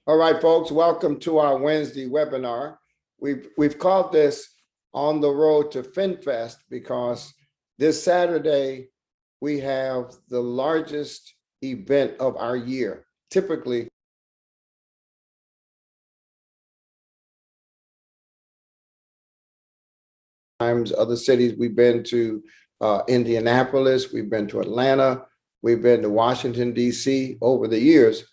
All right, folks, welcome to our Wednesday webinar. We've called this On the Road to FinFest because this Saturday we have the largest event of our year. Typically, times other cities we've been to Indianapolis, we've been to Atlanta, we've been to Washington, D.C. over the years.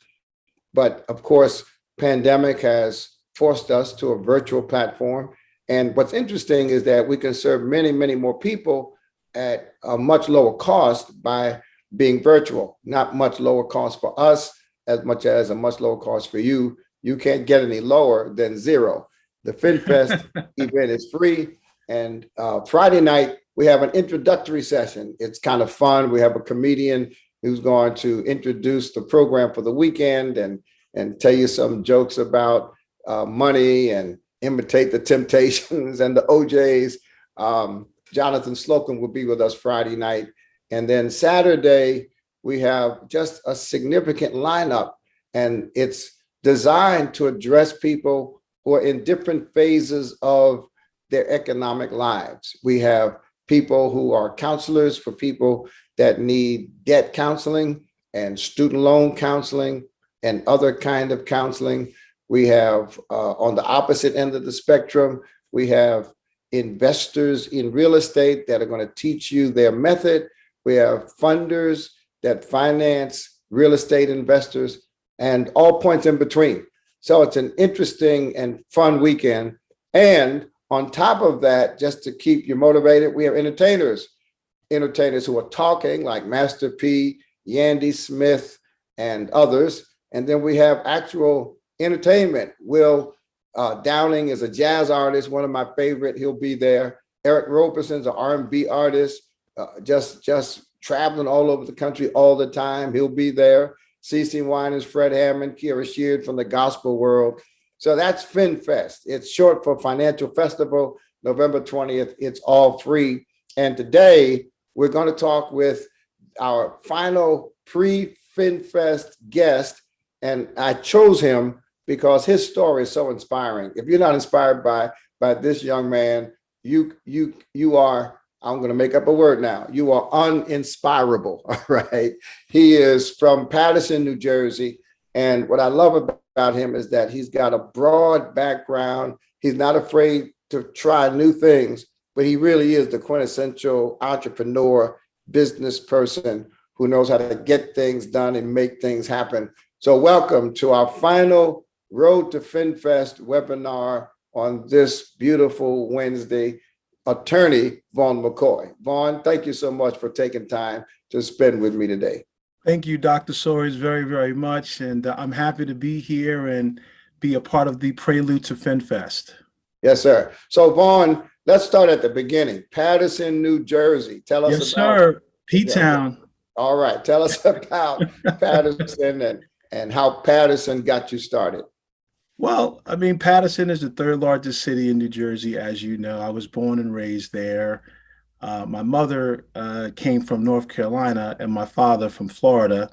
But of course, pandemic has forced us to a virtual platform. And what's interesting is that we can serve many, many more people at a much lower cost by being virtual. Not much lower cost for us, as much as a much lower cost for you. You can't get any lower than zero. The FinFest event is free. And Friday night, we have an introductory session. It's kind of fun. We have a comedian who's going to introduce the program for the weekend and tell you some jokes about money and imitate the Temptations and the OJs. Jonathan Slocum will be with us Friday night. And then Saturday, we have just a significant lineup, and it's designed to address people who are in different phases of their economic lives. We have people who are counselors for people that need debt counseling and student loan counseling and other kind of counseling. We have on the opposite end of the spectrum, we have investors in real estate that are going to teach you their method. We have funders that finance real estate investors and all points in between. So it's an interesting and fun weekend. And on top of that, just to keep you motivated, we have entertainers who are talking like Master P, Yandy Smith, and others. And then we have actual entertainment. Will Downing is a jazz artist, one of my favorite. He'll be there. Eric Roberson's an R&B artist, just traveling all over the country all the time. He'll be there. CeCe Winans, Fred Hammond, Kira Sheard from the gospel world. So that's FinFest. It's short for Financial Festival, November 20th. It's all free. And today we're going to talk with our final pre-FinFest guest. And I chose him because his story is so inspiring. If you're not inspired by this young man, you are, I'm going to make up a word now, you are uninspirable, all right? He is from Paterson, New Jersey. And what I love about him is that he's got a broad background. He's not afraid to try new things, but he really is the quintessential entrepreneur, business person who knows how to get things done and make things happen. So welcome to our final Road to FinFest webinar on this beautiful Wednesday, attorney Vaughn McCoy. Vaughn, thank you so much for taking time to spend with me today. Thank you, Dr. Soares, very, very much. And I'm happy to be here and be a part of the prelude to FinFest. Yes, sir. So Vaughn, let's start at the beginning. Paterson, New Jersey. Tell us about. Yes, sir. P-Town. All right. Tell us about Paterson and how Paterson got you started. Well, I mean, Paterson is the third largest city in New Jersey, as you know. I was born and raised there. My mother came from North Carolina and my father from Florida.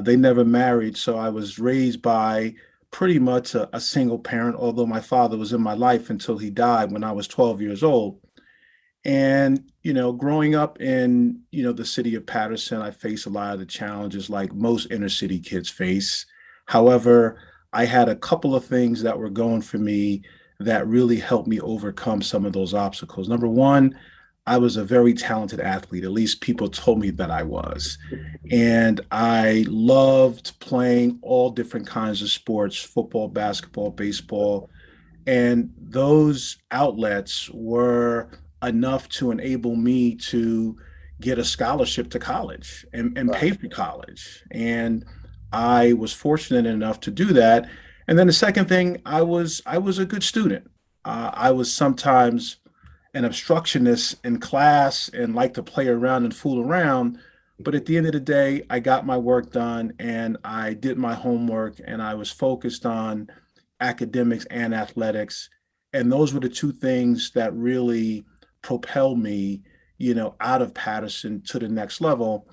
They never married, so I was raised by pretty much a single parent, although my father was in my life until he died when I was 12 years old. And, growing up in, the city of Paterson, I faced a lot of the challenges like most inner city kids face. However, I had a couple of things that were going for me that really helped me overcome some of those obstacles. Number one, I was a very talented athlete. At least people told me that I was. And I loved playing all different kinds of sports, football, basketball, baseball. And those outlets were enough to enable me to get a scholarship to college and pay for college. And I was fortunate enough to do that. And then the second thing, I was a good student. I was sometimes an obstructionist in class and like to play around and fool around. But at the end of the day, I got my work done and I did my homework and I was focused on academics and athletics. And those were the two things that really propelled me, out of Paterson to the next level.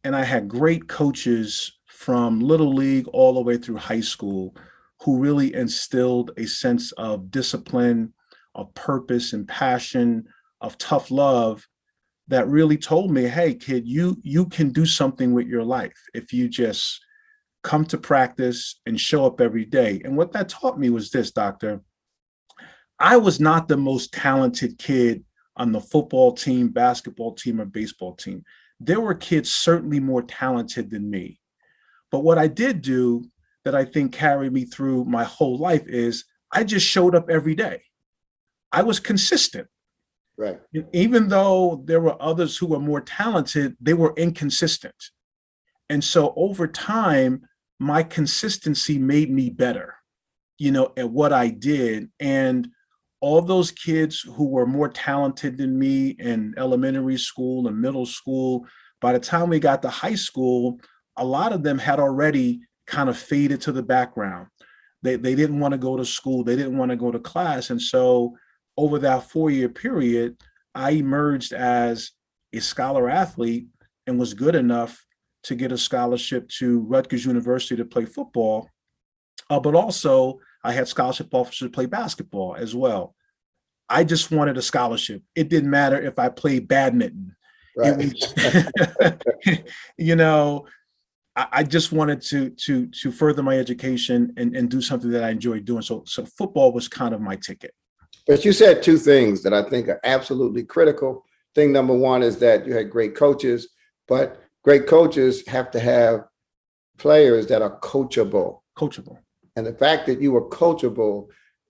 And I had great coaches from Little League all the way through high school who really instilled a sense of discipline, of purpose and passion, of tough love, that really told me, hey, kid, you can do something with your life if you just come to practice and show up every day. And what that taught me was this, doctor. I was not the most talented kid on the football team, basketball team, or baseball team. There were kids certainly more talented than me. But what I did do that I think carried me through my whole life is I just showed up every day. I was consistent. Right. Even though there were others who were more talented, they were inconsistent. And so over time, my consistency made me better, at what I did. And all those kids who were more talented than me in elementary school and middle school, by the time we got to high school, a lot of them had already kind of faded to the background. They didn't want to go to school. They didn't want to go to class. And so over that 4-year period, I emerged as a scholar athlete and was good enough to get a scholarship to Rutgers University to play football. But also I had scholarship offers to play basketball as well. I just wanted a scholarship. It didn't matter if I played badminton. Right. It was, I just wanted to further my education and do something that I enjoyed doing. So football was kind of my ticket. But you said two things that I think are absolutely critical. Thing number one is that you had great coaches, but great coaches have to have players that are coachable. Coachable. And the fact that you were coachable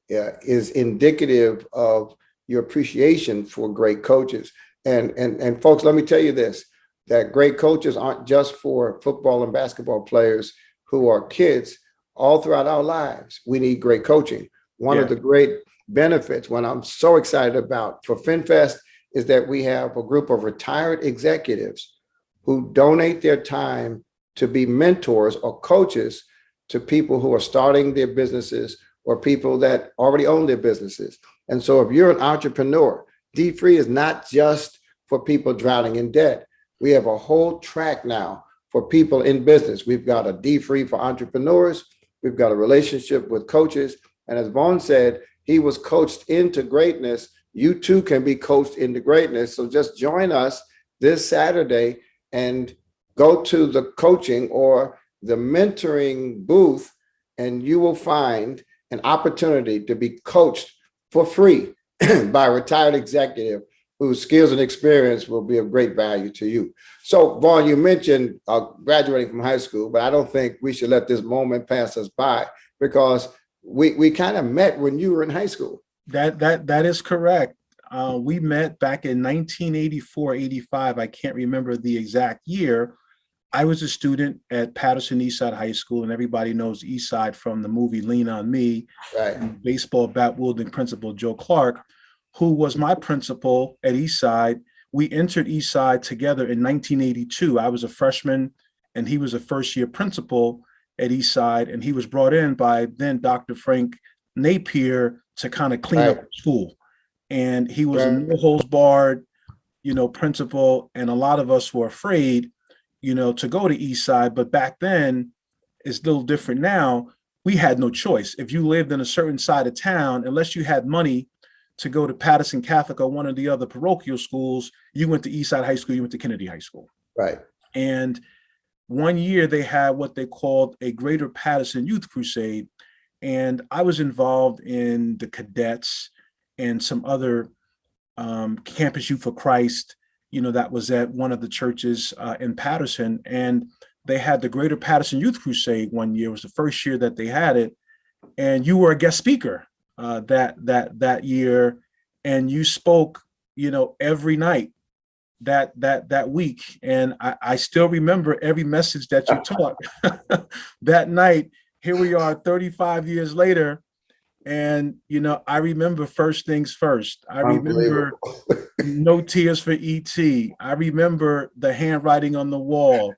is indicative of your appreciation for great coaches. And folks, let me tell you this, that great coaches aren't just for football and basketball players who are kids. All throughout our lives, we need great coaching. One of the great benefits, what I'm so excited about for FinFest, is that we have a group of retired executives who donate their time to be mentors or coaches to people who are starting their businesses or people that already own their businesses. And so if you're an entrepreneur, D-Free is not just for people drowning in debt. We have a whole track now for people in business. We've got a D-Free for entrepreneurs. We've got a relationship with coaches. And as Vaughn said, he was coached into greatness. You too can be coached into greatness. So just join us this Saturday and go to the coaching or the mentoring booth, and you will find an opportunity to be coached for free by a retired executive whose skills and experience will be of great value to you. So, Vaughn, you mentioned graduating from high school, but I don't think we should let this moment pass us by, because we kind of met when you were in high school. That is correct. We met back in 1984, 85. I can't remember the exact year. I was a student at Patterson Eastside High School, and everybody knows Eastside from the movie Lean on Me. Right. Baseball bat wielding principal Joe Clark, who was my principal at Eastside. We entered Eastside together in 1982. I was a freshman, and he was a first-year principal at Eastside, and he was brought in by then Dr. Frank Napier to kind of clean up the school. And he was a no holds barred, principal, and a lot of us were afraid, to go to Eastside. But back then, it's a little different now. We had no choice. If you lived in a certain side of town, unless you had money to go to Patterson Catholic or one of the other parochial schools, you went to Eastside High School, you went to Kennedy High School. Right. And one year they had what they called a Greater Patterson Youth Crusade. And I was involved in the cadets and some other Campus Youth for Christ, that was at one of the churches in Patterson. And they had the Greater Patterson Youth Crusade one year. It was the first year that they had it. And you were a guest speaker that year. And you spoke, every night that week. And I still remember every message that you taught that night. Here we are 35 years later. And, I remember First Things First. I remember No Tears for E.T. I remember the handwriting on the wall.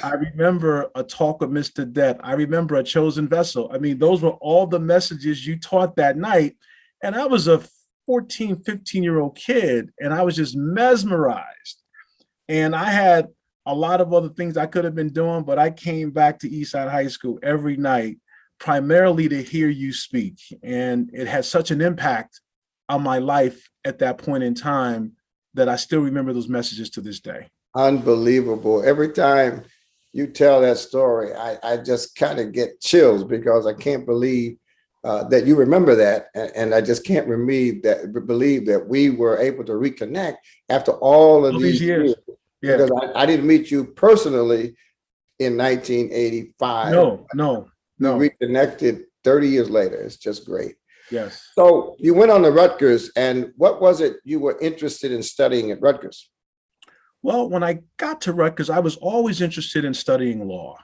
I remember A Talk of Mr. Death. I remember A Chosen Vessel. I mean, those were all the messages you taught that night. And I was a 14, 15-year-old kid, and I was just mesmerized. And I had a lot of other things I could have been doing, but I came back to Eastside High School every night primarily to hear you speak. And it had such an impact on my life at that point in time that I still remember those messages to this day. Unbelievable. Every time you tell that story, I just kind of get chills because I can't believe that you remember that. And I just can't believe that we were able to reconnect after all of All these these years. years. Yeah. Because I didn't meet you personally in 1985. No. We reconnected 30 years later. It's just great. Yes. So you went on to Rutgers, and what was it you were interested in studying at Rutgers? Well, when I got to Rutgers, I was always interested in studying law.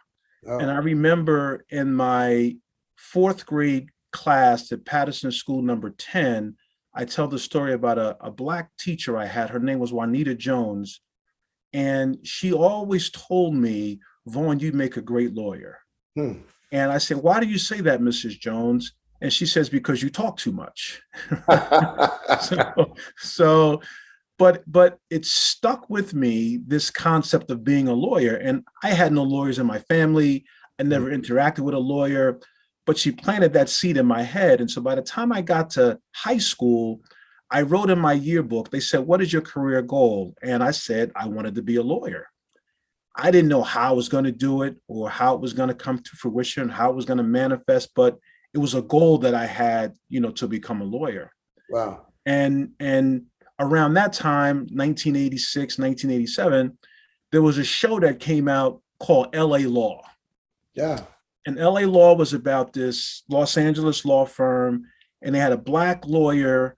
And I Oh, remember in my fourth grade class at Patterson School number 10, I tell the story about a Black teacher I had. Her name was Juanita Jones. And she always told me, Vaughn, you'd make a great lawyer. hmm. And I said, why do you say that, Mrs. Jones? And she says, because you talk too much. so but it stuck with me, this concept of being a lawyer. And I had no lawyers in my family. I never interacted with a lawyer, but she planted that seed in my head. And so by the time I got to high school, I wrote in my yearbook, they said, what is your career goal? And I said, I wanted to be a lawyer. I didn't know how I was going to do it or how it was going to come to fruition, how it was going to manifest, but it was a goal that I had, to become a lawyer. Wow. And around that time, 1986, 1987, there was a show that came out called LA Law. Yeah. And LA Law was about this Los Angeles law firm, and they had a Black lawyer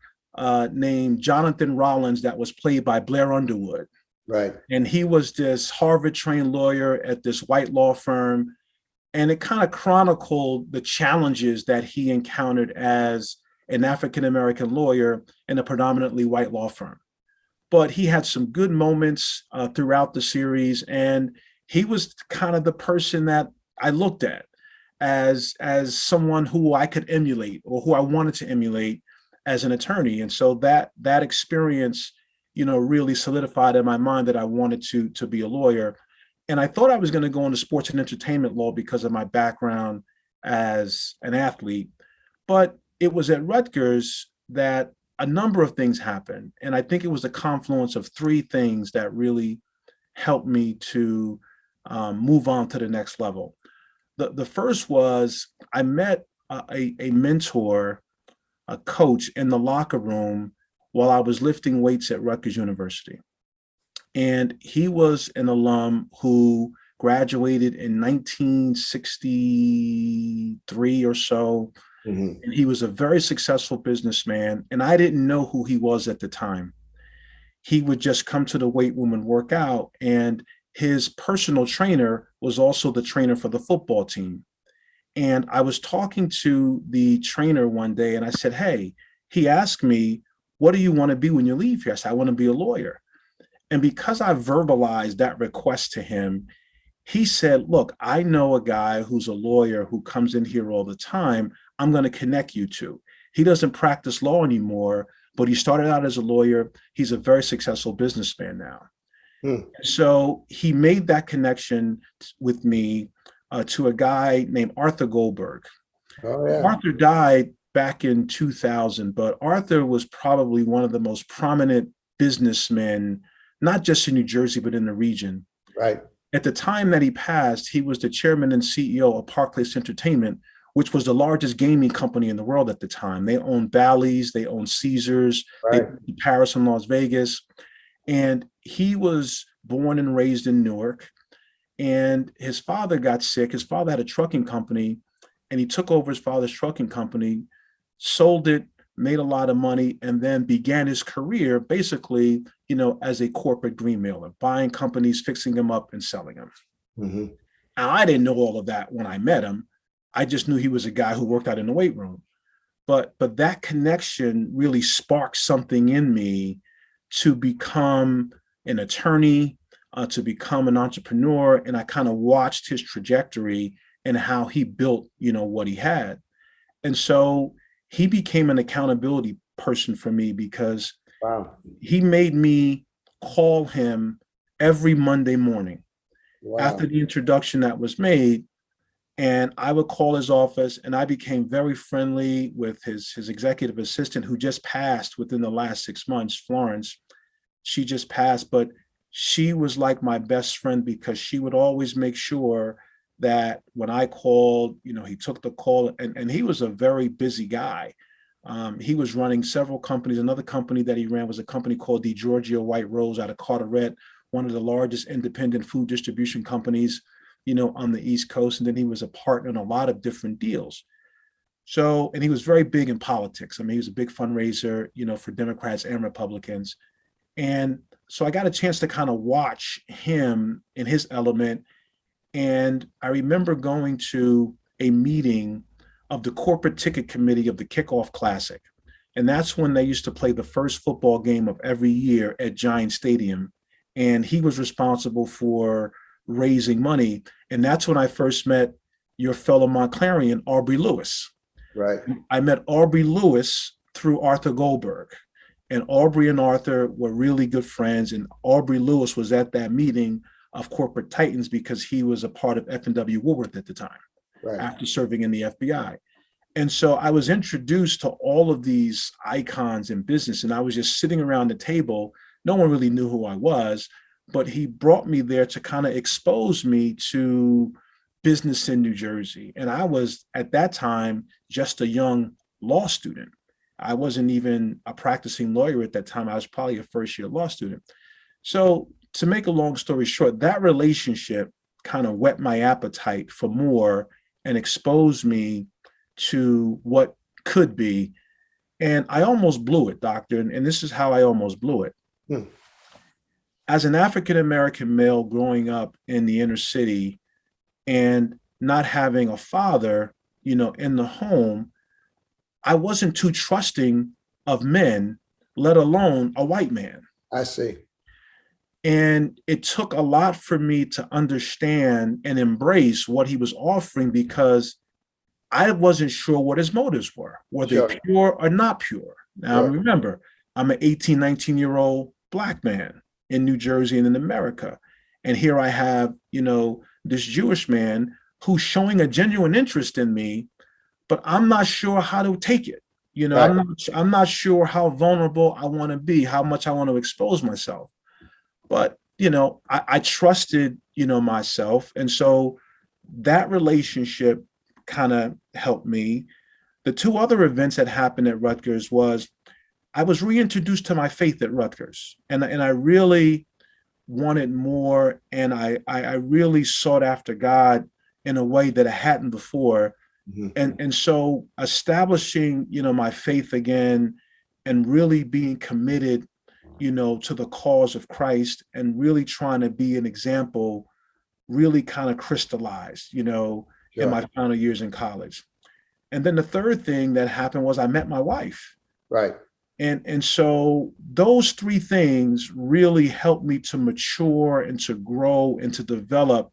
named Jonathan Rollins that was played by Blair Underwood. Right. And he was this Harvard trained lawyer at this white law firm. And it kind of chronicled the challenges that he encountered as an African-American lawyer in a predominantly white law firm. But he had some good moments throughout the series. And he was kind of the person that I looked at as someone who I could emulate or who I wanted to emulate as an attorney. And so that experience, really solidified in my mind that I wanted to be a lawyer. And I thought I was going to go into sports and entertainment law because of my background as an athlete. But it was at Rutgers that a number of things happened. And I think it was the confluence of three things that really helped me to move on to the next level. The first was I met a mentor, a coach in the locker room while I was lifting weights at Rutgers University. And he was an alum who graduated in 1963 or so. Mm-hmm. And he was a very successful businessman. And I didn't know who he was at the time. He would just come to the weight room and work out. And his personal trainer was also the trainer for the football team. And I was talking to the trainer one day and I said, hey, he asked me, what do you want to be when you leave here? I said, I want to be a lawyer. And because I verbalized that request to him, he said, look, I know a guy who's a lawyer who comes in here all the time. I'm going to connect you to. He doesn't practice law anymore, but he started out as a lawyer. He's a very successful businessman now. So he made that connection with me to a guy named Arthur Goldberg. Oh, yeah. Arthur died back in 2000, but Arthur was probably one of the most prominent businessmen, not just in New Jersey, but in the region. Right. At the time that he passed, he was the chairman and CEO of Park Place Entertainment, which was the largest gaming company in the world at the time. They owned Bally's, they owned Caesars, Right. they Paris and Las Vegas. And he was born and raised in Newark. And his father got sick. His father had a trucking company, and he took over his father's trucking company, sold it, made a lot of money, and then began his career basically, as a corporate green mailer, buying companies, fixing them up and selling them. Mm-hmm. Now, I didn't know all of that when I met him. I just knew he was a guy who worked out in the weight room. But that connection really sparked something in me to become an attorney, to become an entrepreneur. And I kind of watched his trajectory and how he built, what he had. And so he became an accountability person for me because Wow. he made me call him every Monday morning. Wow. After the introduction that was made, And I would call his office, and I became very friendly with his executive assistant, who just passed within the last 6 months, Florence. She just passed, but she was like my best friend because she would always make sure that when I called, he took the call, and he was a very busy guy. He was running several companies. Another company that he ran was a company called the Georgia White Rose out of Carteret, one of the largest independent food distribution companies, on the East Coast. And then he was a partner in a lot of different deals. So, and he was very big in politics. I mean, he was a big fundraiser, for Democrats and Republicans. And so I got a chance to kind of watch him in his element. And I remember going to a meeting of the corporate ticket committee of the Kickoff Classic. And that's when they used to play the first football game of every year at Giant Stadium. And he was responsible for raising money. And that's when I first met your fellow Montclarian, Aubrey Lewis. Right. I met Aubrey Lewis through Arthur Goldberg. And Aubrey and Arthur were really good friends. And Aubrey Lewis was at that meeting of Corporate Titans because he was a part of F&W Woolworth at the time, right, after serving in the FBI. And so I was introduced to all of these icons in business, and I was just sitting around the table. No one really knew who I was, but he brought me there to kind of expose me to business in New Jersey. And I was, at that time, just a young law student. I wasn't even a practicing lawyer at that time. I was probably a first-year law student. So to make a long story short, that relationship kind of whet my appetite for more and exposed me to what could be. And I almost blew it, doctor. And this is how I almost blew it. As an African-American male growing up in the inner city and not having a father, in the home, I wasn't too trusting of men, let alone a white man. I see. And it took a lot for me to understand and embrace what he was offering because I wasn't sure what his motives were. Were they pure or not pure? Now, remember, I'm an 18, 19-year-old Black man in New Jersey and in America. And here I have, this Jewish man who's showing a genuine interest in me, but I'm not sure how to take it. Right. I'm not sure how vulnerable I want to be, how much I want to expose myself. But, I trusted, myself. And so that relationship kind of helped me. The two other events that happened at Rutgers was I was reintroduced to my faith at Rutgers. And I really wanted more. And I really sought after God in a way that I hadn't before. Mm-hmm. And so establishing, my faith again and really being committed, to the cause of Christ and really trying to be an example really kind of crystallized, in my final years in college. And then the third thing that happened was I met my wife. Right. And so those three things really helped me to mature and to grow and to develop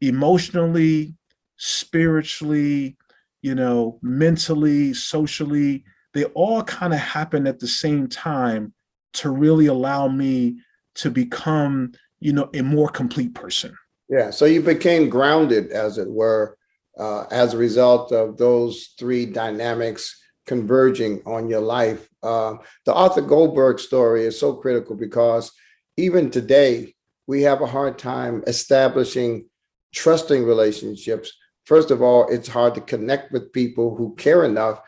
emotionally, spiritually, mentally, socially. They all kind of happened at the same time to really allow me to become, a more complete person. Yeah. So you became grounded, as it were, as a result of those three dynamics converging on your life. The Arthur Goldberg story is so critical because even today, we have a hard time establishing trusting relationships. First of all, it's hard to connect with people who care enough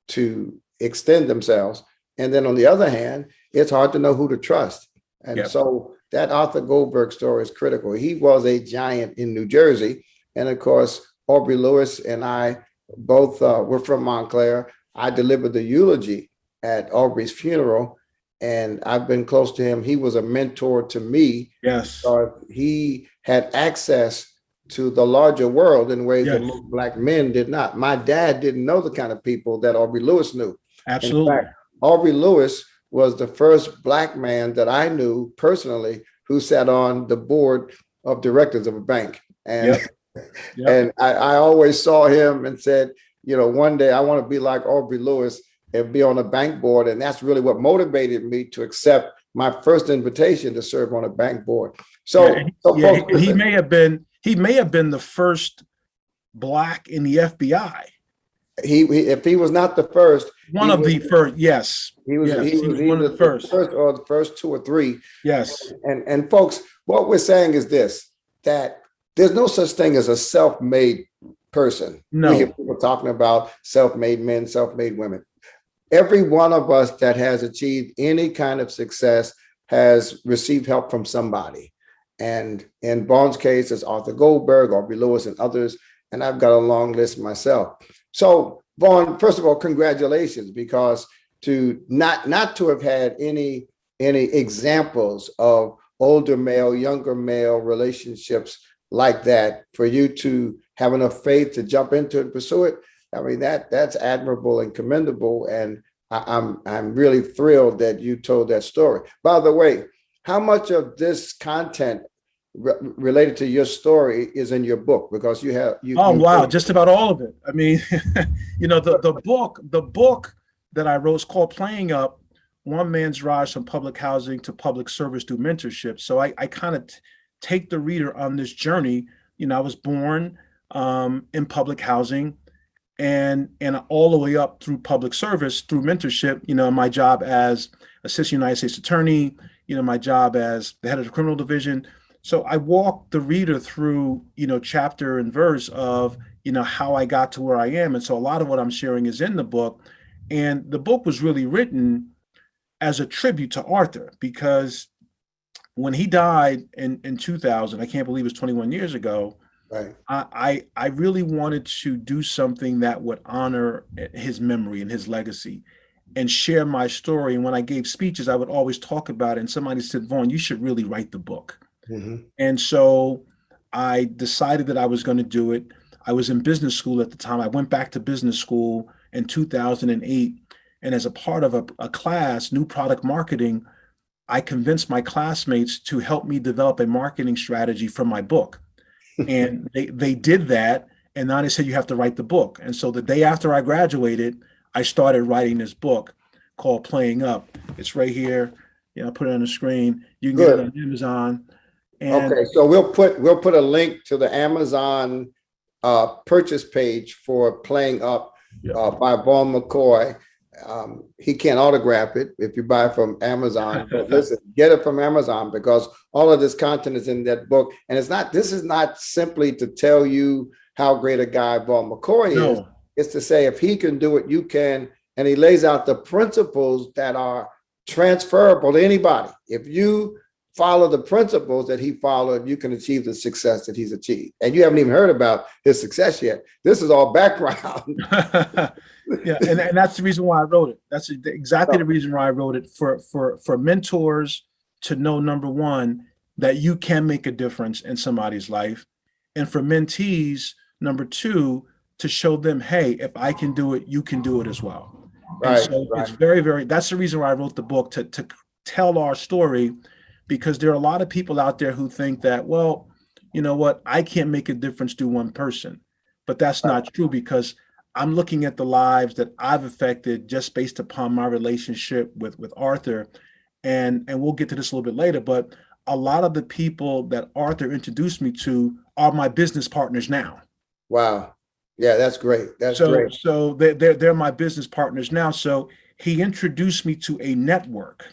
to extend themselves. And then on the other hand, it's hard to know who to trust. And so that Arthur Goldberg story is critical. He was a giant in New Jersey. And of course, Aubrey Lewis and I both were from Montclair. I delivered the eulogy at Aubrey's funeral, and I've been close to him. He was a mentor to me. Yes. He had access to the larger world in ways that most Black men did not. My dad didn't know the kind of people that Aubrey Lewis knew. Absolutely. In fact, Aubrey Lewis was the first Black man that I knew personally who sat on the board of directors of a bank. And, and I always saw him and said, one day I want to be like Aubrey Lewis and be on a bank board. And that's really what motivated me to accept my first invitation to serve on a bank board. So, he may have been the first Black in the FBI. If he was not the first, One of the first, yes. he was Yes, he was one either of the the first. first or the first two or three. Yes. And folks, what we're saying is this, that there's no such thing as a self-made person. We hear No. people talking about self-made men, self-made women. Every one of us that has achieved any kind of success has received help from somebody. And in Vaughn's case, it's Arthur Goldberg, Aubrey Lewis, and others. And I've got a long list myself. So, Vaughn, first of all, congratulations, because to not to have had any examples of older male, younger male relationships like that, for you to have enough faith to jump into it and pursue it, I mean, that's admirable and commendable. And I'm really thrilled that you told that story. By the way, how much of this content related to your story is in your book? Because Oh, wow, just about all of it. I mean, the book that I wrote is called Playing Up: One Man's Rise from Public Housing to Public Service Through Mentorship. So I kind of take the reader on this journey. I was born in public housing, and all the way up through public service through mentorship. My job as assistant United States attorney, my job as the head of the criminal division. So I walk the reader through, chapter and verse of, how I got to where I am. And so a lot of what I'm sharing is in the book. And the book was really written as a tribute to Arthur, because when he died in 2000, I can't believe it was 21 years ago. right. I really wanted to do something that would honor his memory and his legacy and share my story. And when I gave speeches, I would always talk about it. And somebody said, Vaughn, you should really write the book. Mm-hmm. And so I decided that I was going to do it. I was in business school at the time. I went back to business school in 2008. And as a part of a class, new product marketing, I convinced my classmates to help me develop a marketing strategy for my book. And they did that. And now they said, you have to write the book. And so the day after I graduated, I started writing this book called Playing Up. It's right here. I'll put it on the screen. You can get it on Amazon. And okay, so we'll put a link to the Amazon purchase page for Playing Up by Vaughn McCoy. He can't autograph it if you buy it from Amazon, but listen, get it from Amazon, because all of this content is in that book. And this is not simply to tell you how great a guy Vaughn McCoy is. It's to say, if he can do it, you can. And he lays out the principles that are transferable to anybody. If you follow the principles that he followed, you can achieve the success that he's achieved. And you haven't even heard about his success yet. This is all background. Yeah, and that's the reason why I wrote it. That's exactly the reason why I wrote it, for mentors to know, number one, that you can make a difference in somebody's life, and for mentees, number two, to show them, hey, if I can do it, you can do it as well. And so it's very, very, that's the reason why I wrote the book, to tell our story, because there are a lot of people out there who think that, well, you know what, I can't make a difference to one person. But that's not true, because I'm looking at the lives that I've affected just based upon my relationship with Arthur. And we'll get to this a little bit later, but a lot of the people that Arthur introduced me to are my business partners now. Wow. Yeah, that's great. That's great. So they're my business partners now. So he introduced me to a network.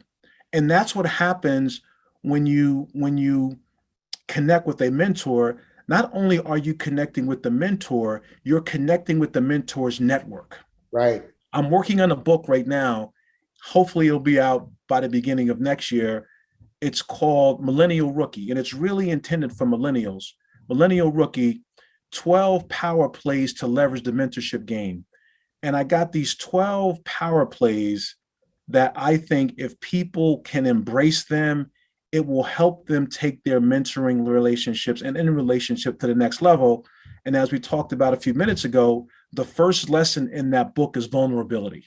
And that's what happens when you connect with a mentor. Not only are you connecting with the mentor, you're connecting with the mentor's network. Right. I'm working on a book right now. Hopefully it'll be out by the beginning of next year. It's called Millennial Rookie, and it's really intended for millennials. Millennial Rookie, 12 power plays to leverage the mentorship game. And I got these 12 power plays that I think if people can embrace them, it will help them take their mentoring relationships and in relationship to the next level. And as we talked about a few minutes ago, the first lesson in that book is vulnerability.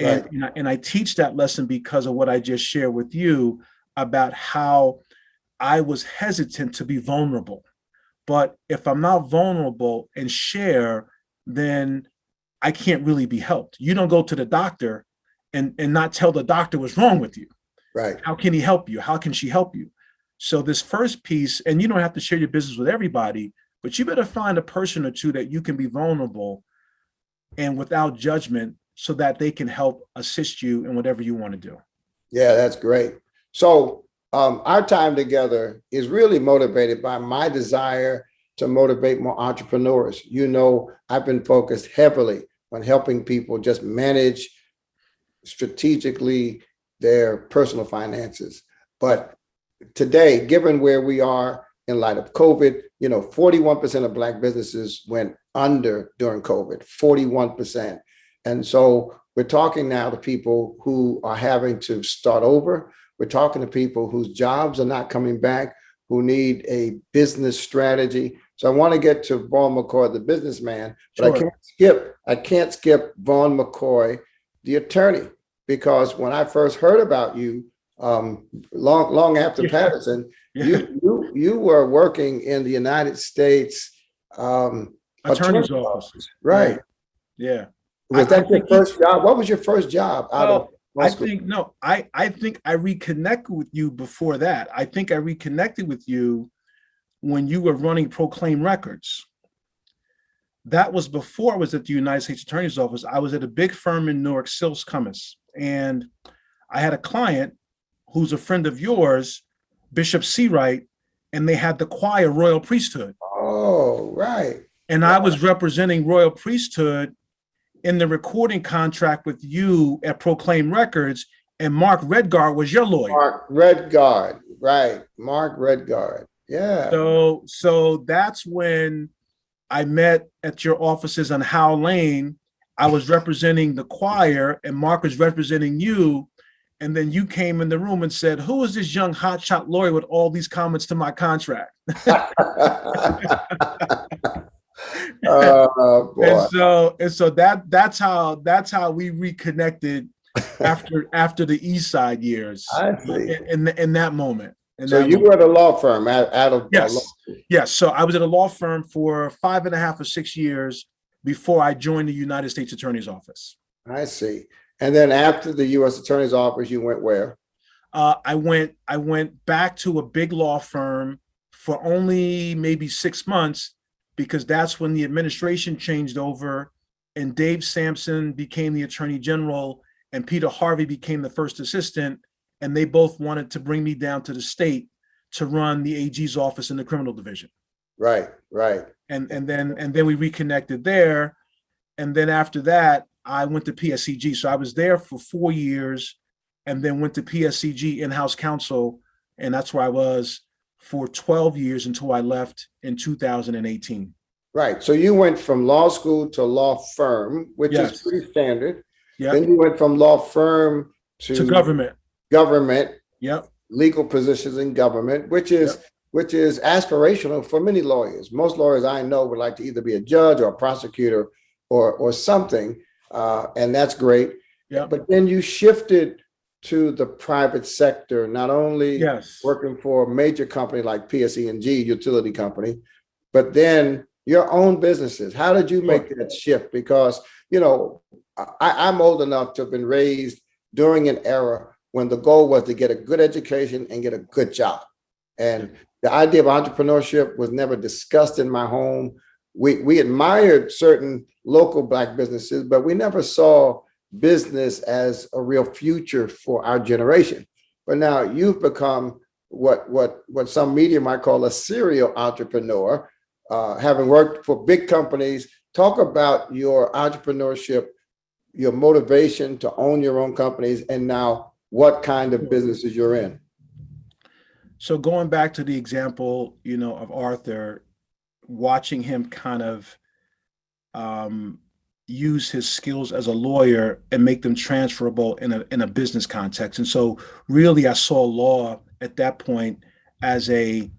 Right. And I teach that lesson because of what I just shared with you about how I was hesitant to be vulnerable. But if I'm not vulnerable and share, then I can't really be helped. You don't go to the doctor and not tell the doctor what's wrong with you. Right. How can he help you? How can she help you? So this first piece, and you don't have to share your business with everybody, but you better find a person or two that you can be vulnerable and without judgment so that they can help assist you in whatever you want to do. Yeah, that's great. So our time together is really motivated by my desire to motivate more entrepreneurs. You know, I've been focused heavily on helping people just manage strategically their personal finances. But today, given where we are in light of COVID, 41% of Black businesses went under during COVID, 41%. And so we're talking now to people who are having to start over. We're talking to people whose jobs are not coming back, who need a business strategy. So I want to get to Vaughn McCoy, the businessman, but Sure. I can't skip Vaughn McCoy, the attorney, because when I first heard about you, long after Yeah. Patterson, Yeah. you were working in the United States Attorney's office. right? Yeah. Was I that your think first job? What was your first job out of well, law I school? think no, I think I reconnected with you before that. I think I reconnected with you when you were running Proclaim Records. That was before I was at the United States Attorney's Office. I was at a big firm in Newark, Sills Cummins, and I had a client who's a friend of yours, Bishop Seawright, and they had the choir Royal Priesthood. Oh, right. And I was representing Royal Priesthood in the recording contract with you at Proclaim Records, and Mark Redgard was your lawyer. Mark Redgard, right? Mark Redgard, yeah. So that's when I met at your offices on Howe Lane. I was representing the choir, and Mark was representing you. And then you came in the room and said, "Who is this young hotshot lawyer with all these comments to my contract?" Oh boy. And so that's how we reconnected after the East Side years. I see. In that moment. So you were at a law firm out of Yes. law. Yes. So I was at a law firm for 5.5 or 6 years before I joined the United States Attorney's Office. I see. And then after the U.S. Attorney's Office, you went where? I went back to a big law firm for only maybe 6 months, because that's when the administration changed over and Dave Sampson became the Attorney General and Peter Harvey became the first assistant. And they both wanted to bring me down to the state to run the AG's office in the criminal division. Right, right. And then we reconnected there. And then after that, I went to PSCG. So I was there for 4 years and then went to PSCG in-house counsel. And that's where I was for 12 years until I left in 2018. Right. So you went from law school to law firm, which Yes. is pretty standard. Yep. Then you went from law firm To government. Yep. Legal positions in government, which is aspirational for many lawyers. Most lawyers I know would like to either be a judge or a prosecutor or something, and that's great. Yep. But then you shifted to the private sector, not only Yes. working for a major company like PSE&G, utility company, but then your own businesses. How did you make that shift? Because, I'm old enough to have been raised during an era when the goal was to get a good education and get a good job. And the idea of entrepreneurship was never discussed in my home. We admired certain local Black businesses, but we never saw business as a real future for our generation. But now you've become what some media might call a serial entrepreneur, having worked for big companies. Talk about your entrepreneurship, your motivation to own your own companies, and now what kind of businesses you're in. So going back to the example, of Arthur, watching him kind of use his skills as a lawyer and make them transferable in a business context. And so really I saw law at that point as a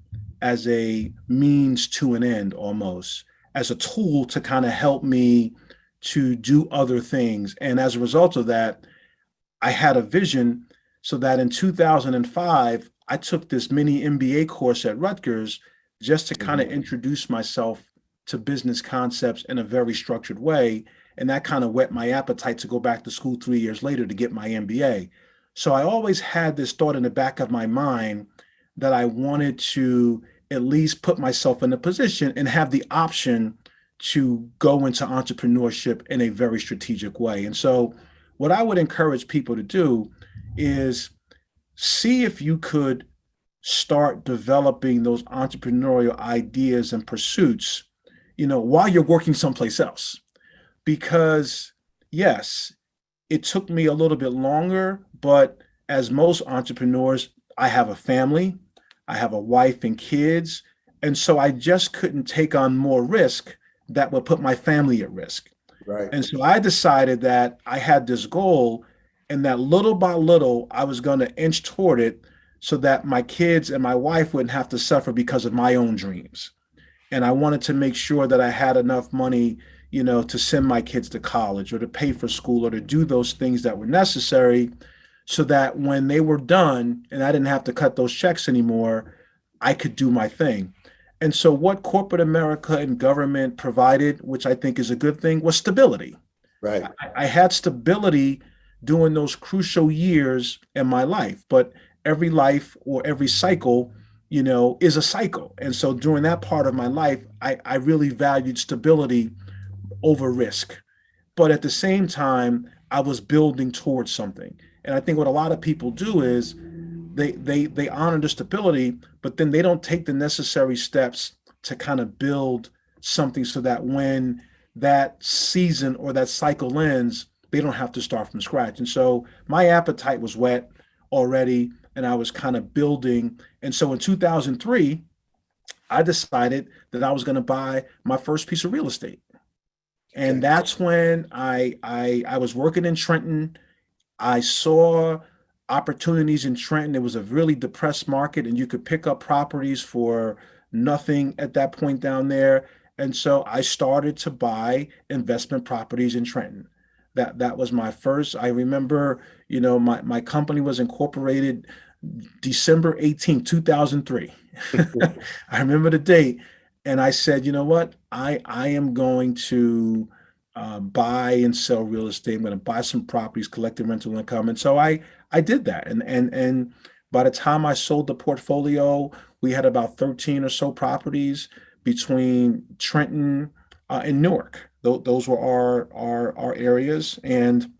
means to an end, almost as a tool to kind of help me to do other things. And as a result of that, I had a vision so that in 2005, I took this mini MBA course at Rutgers just to kind of introduce myself to business concepts in a very structured way. And that kind of whet my appetite to go back to school 3 years later to get my MBA. So I always had this thought in the back of my mind that I wanted to at least put myself in a position and have the option to go into entrepreneurship in a very strategic way. And so, what I would encourage people to do is see if you could start developing those entrepreneurial ideas and pursuits, while you're working someplace else. Because, yes, it took me a little bit longer, but as most entrepreneurs, I have a family, I have a wife and kids. And so I just couldn't take on more risk that would put my family at risk. Right. And so I decided that I had this goal and that little by little, I was going to inch toward it so that my kids and my wife wouldn't have to suffer because of my own dreams. And I wanted to make sure that I had enough money, to send my kids to college or to pay for school or to do those things that were necessary so that when they were done and I didn't have to cut those checks anymore, I could do my thing. And so what corporate America and government provided, which I think is a good thing, was stability. Right. I had stability during those crucial years in my life, but every life or every cycle, is a cycle. And so during that part of my life, I really valued stability over risk. But at the same time, I was building towards something. And I think what a lot of people do is they honor the stability, but then they don't take the necessary steps to kind of build something so that when that season or that cycle ends, they don't have to start from scratch. And so my appetite was wet already, and I was kind of building. And so in 2003, I decided that I was going to buy my first piece of real estate. And Okay. that's when I was working in Trenton. I saw opportunities in Trenton. It was a really depressed market, and you could pick up properties for nothing at that point down there. And so I started to buy investment properties in Trenton. That was my first. I remember, my company was incorporated December 18th, 2003. I remember the date. And I said, you know what? I am going to buy and sell real estate. I'm going to buy some properties, collecting rental income. And so I did that. And by the time I sold the portfolio, we had about 13 or so properties between Trenton and Newark. Those were our areas. And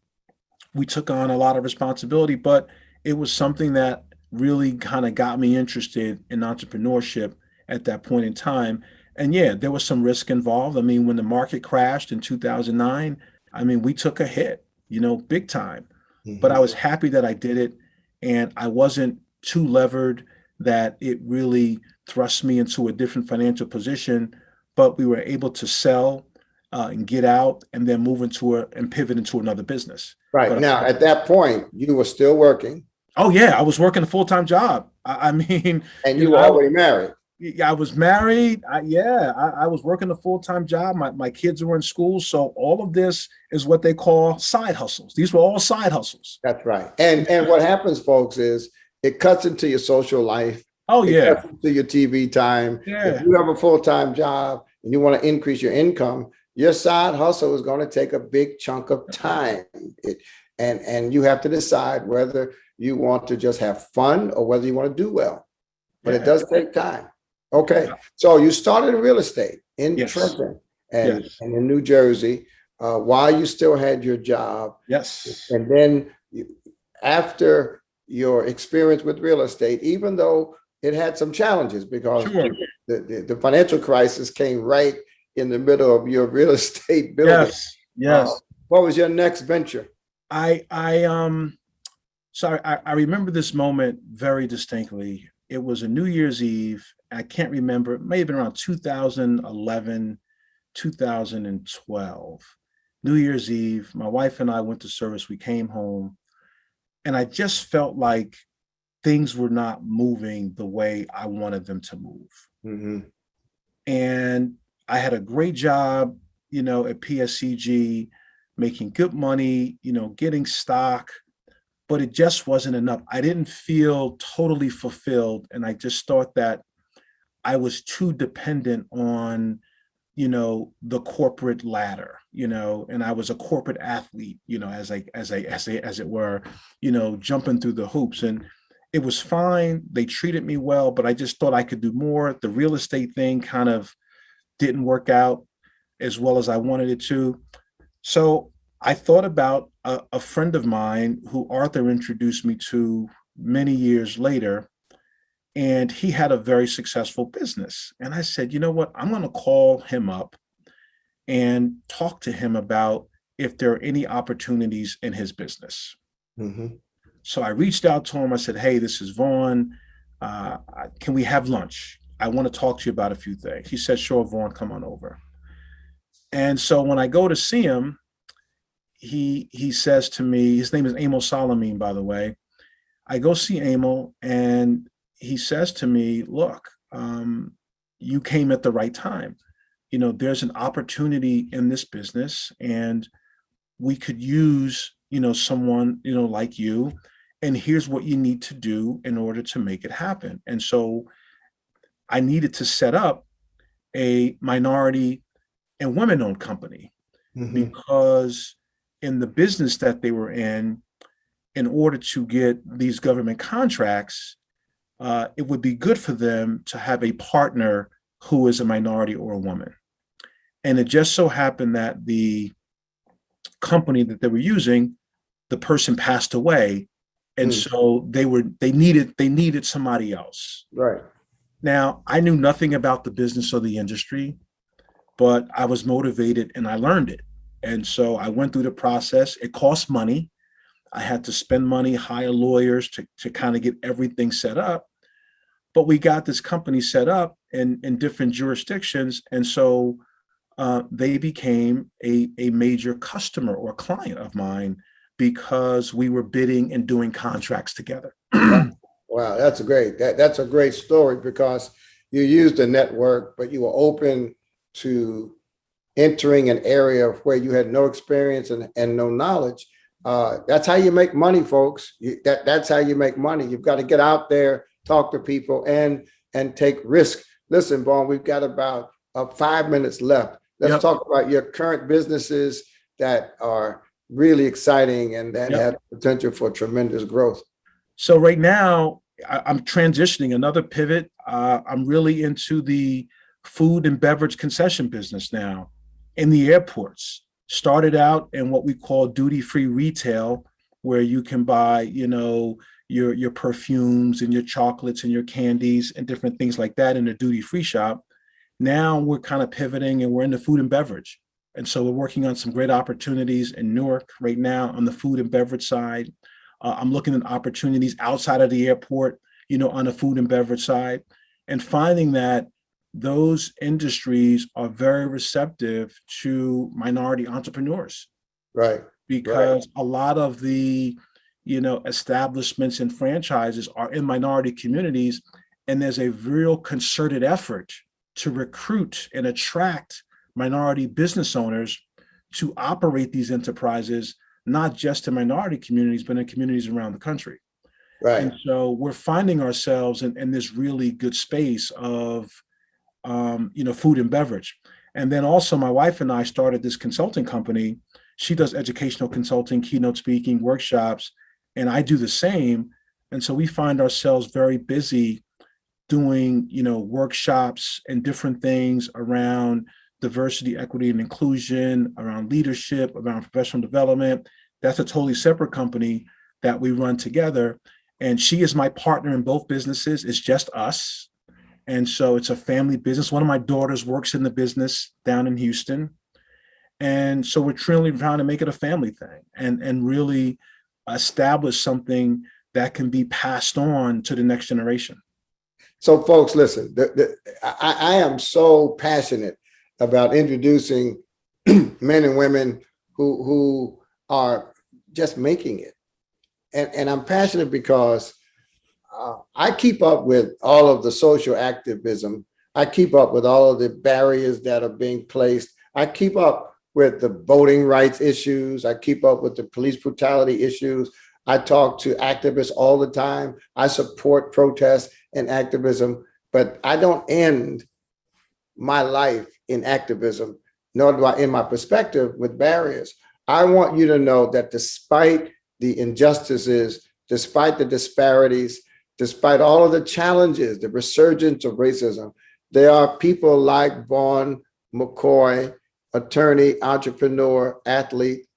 we took on a lot of responsibility, but it was something that really kind of got me interested in entrepreneurship at that point in time. And yeah, there was some risk involved. I mean, when the market crashed in 2009, I mean, we took a hit, big time. But I Mhm. was happy that I did it, and I wasn't too levered that it really thrust me into a different financial position. But we were able to sell and get out, and then move and pivot into another business. Right. But Now, at that point, you were still working oh yeah, I was working a full-time job. I mean, and you you know, were I, already married. yeah, I was married. I was working a full-time job. My kids were in school. So all of this is what they call side hustles. These were all side hustles. That's right. And what happens, folks, is it cuts into your social life. Oh It yeah. cuts into your TV time. If Yeah. you have a full-time job and you want to increase your income, your side hustle is going to take a big chunk of time. And you have to decide whether you want to just have fun or whether you want to do well. But it Yeah. does take time. Okay. So you started in real estate in Yes. Trenton and, Yes. and in New Jersey while you still had your job. Yes. And then after your experience with real estate, even though it had some challenges because Sure. the financial crisis came right in the middle of your real estate building. Yes. Uh, Yes. what was your next venture? I so I remember this moment very distinctly. It was a New Year's Eve. I can't remember. It may have been around 2011, 2012. New Year's Eve. My wife and I went to service. We came home, and I just felt like things were not moving the way I wanted them to move. Mhm. And I had a great job, at PSCG, making good money, getting stock, but it just wasn't enough. I didn't feel totally fulfilled. And I just thought that I was too dependent on, the corporate ladder, and I was a corporate athlete, as it were, jumping through the hoops. it was fine. They treated me well, but I just thought I could do more. The real estate thing kind of didn't work out as well as I wanted it to. So I thought about a friend of mine who Arthur introduced me to many years later, and he had a very successful business. And I said, you know what? I'm going to call him up and talk to him about if there are any opportunities in his business. Mm-hmm. So I reached out to him. I said, hey, this is Vaughn. Can we have lunch? I want to talk to you about a few things. He said, sure, Vaughn, come on over. And so when I go to see him, he says to me, his name is Emil Salamine, by the way. I go see Emil, and he says to me, look, you came at the right time. You know, there's an opportunity in this business, and we could use, you know, someone, you know, like you, and here's what you need to do in order to make it happen. And so I needed to set up a minority and women-owned company, Mm-hmm. because in the business that they were in order to get these government contracts, it would be good for them to have a partner who is a minority or a woman. And it just so happened that the company that they were using, the person passed away, and Mm. so they needed somebody else. Right. Now, I knew nothing about the business or the industry, but I was motivated and I learned it. And so I went through the process. It cost money. I had to spend money, hire lawyers to kind of get everything set up. But we got this company set up in different jurisdictions. And so they became a major customer or client of mine because we were bidding and doing contracts together. Wow. Wow, that's great. That's a great story because you used the network, but you were open to entering an area where you had no experience and no knowledge. That's how you make money, folks. That's how you make money. You've got to get out there, talk to people, and take risk. Listen, Vaughn, we've got about 5 minutes left. Let's Yep. talk about your current businesses that are really exciting and that Yep. have potential for tremendous growth. So right now, I'm transitioning another pivot. I'm really into the food and beverage concession business now in the airports. Started out in what we call duty-free retail, where you can buy, you know, your perfumes and your chocolates and your candies and different things like that in a duty-free shop. Now we're kind of pivoting and we're in the food and beverage. And so we're working on some great opportunities in Newark right now on the food and beverage side. I'm looking at opportunities outside of the airport, you know, on the food and beverage side, and finding that those industries are very receptive to minority entrepreneurs, Right, right, because a lot of the, you know, establishments and franchises are in minority communities, and there's a real concerted effort to recruit and attract minority business owners to operate these enterprises, not just in minority communities, but in communities around the country. right. And so we're finding ourselves in this really good space of, you know, food and beverage. And then also my wife and I started this consulting company. She does educational consulting, keynote speaking, workshops, and I do the same. And so we find ourselves very busy doing, you know, workshops and different things around diversity, equity, and inclusion, around leadership, around professional development. That's a totally separate company that we run together. And she is my partner in both businesses. It's just us. And so it's a family business. One of my daughters works in the business down in Houston. And so we're truly trying to make it a family thing and really establish something that can be passed on to the next generation. So, folks, listen, I am so passionate about introducing men and women who are just making it. And I'm passionate because I keep up with all of the social activism. I keep up with all of the barriers that are being placed. I keep up with the voting rights issues. I keep up with the police brutality issues. I talk to activists all the time. I support protests and activism, but I don't end my life in activism, nor do I end my perspective with barriers. I want you to know that despite the injustices, despite the disparities, despite all of the challenges, the resurgence of racism, there are people like Vaughn McCoy, attorney, entrepreneur, athlete,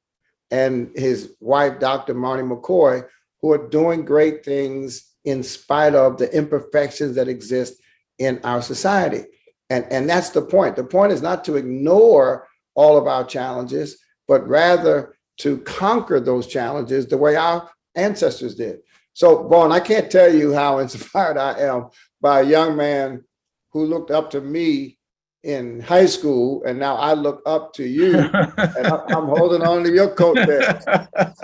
and his wife, Dr. Marty McCoy, who are doing great things in spite of the imperfections that exist in our society. And that's the point. The point is not to ignore all of our challenges, but rather to conquer those challenges the way our ancestors did. So, Vaughn, I can't tell you how inspired I am by a young man who looked up to me in high school, and now I look up to you, and I'm holding on to your coattails,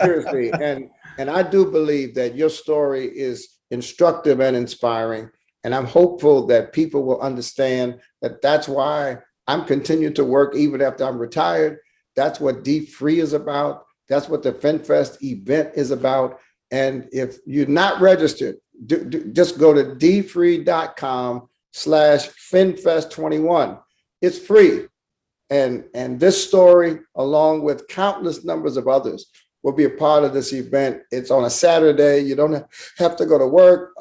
seriously. And I do believe that your story is instructive and inspiring, and I'm hopeful that people will understand that that's why I'm continuing to work even after I'm retired. That's what Deep Free is about. That's what the FinFest event is about. And if you're not registered, just go to dfree.com/FinFest21. It's free. And this story, along with countless numbers of others, will be a part of this event. It's on a Saturday. You don't have to go to work.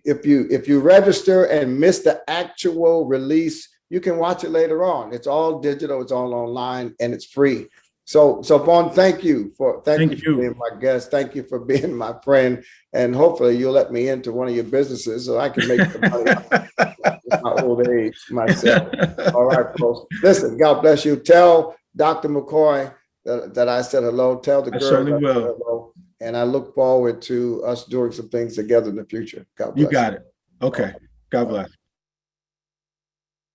If you register and miss the actual release, you can watch it later on. It's all digital, it's all online, and it's free. So Vaughn, thank you for being my guest. Thank you for being my friend. And hopefully you'll let me into one of your businesses so I can make some money in my old age myself. All right, folks. Listen, God bless you. Tell Dr. McCoy that I said hello. Tell the girls I certainly will. Hello. And I look forward to us doing some things together in the future. God bless. You got it. Okay. God bless.